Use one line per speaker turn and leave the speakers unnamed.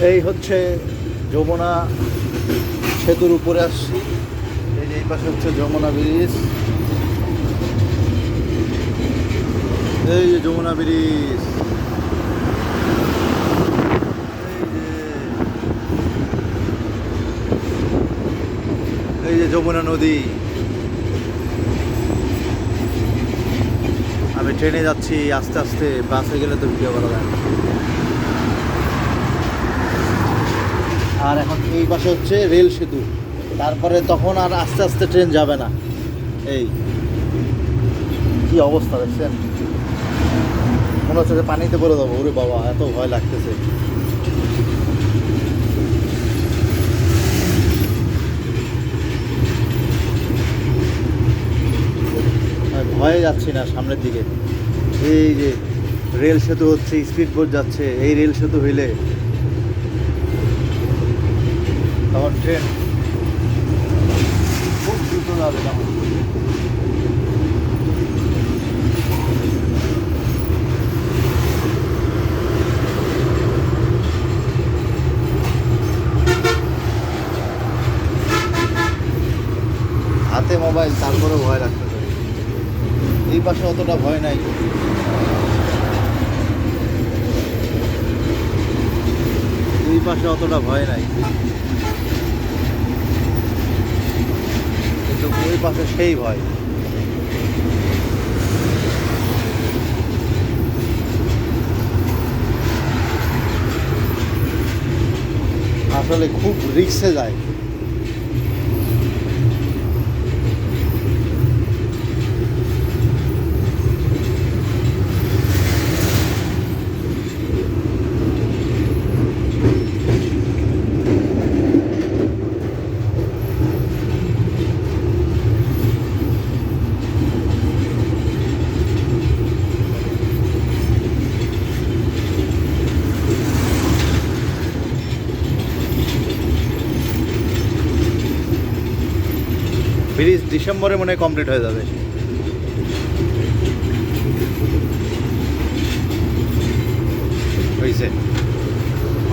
এই হচ্ছে যমুনা সেতুর উপরে আসছি। এই যে এই পাশে হচ্ছে যমুনা ব্রিজ। এই যে যমুনা ব্রিজ, এই যে যমুনা নদী। আমি ট্রেনে যাচ্ছি আস্তে আস্তে, বাসে গেলে তো ভিডিও করা যায় না। আর এখন এই পাশে হচ্ছে রেল সেতু, তারপরে তখন আর আস্তে আস্তে ট্রেন যাবে না। এই কি অবস্থা দেখছেন, মনে হচ্ছে যে পানিতে পড়ে যাবো। ওরে বাবা, এত ভয় লাগতেছে। ভয়ে যাচ্ছি না সামনের দিকে। এই যে রেল সেতু হচ্ছে, স্পিড বোট যাচ্ছে। এই রেল সেতু হইলে তখন ট্রেন খুব দ্রুত যাবে তখন। হাতে মোবাইল, তারপরে ভয় লাগতেছে। এই পাশে অতটা ভয় নাই, এই পাশে অতটা ভয় নাই, কিন্তু ওই পাশে সেই ভয়। আসলে খুব রিস্কে যায়। ব্রিজ ডিসেম্বরে মনে হয় কমপ্লিট হয়ে যাবে। হয়েছে।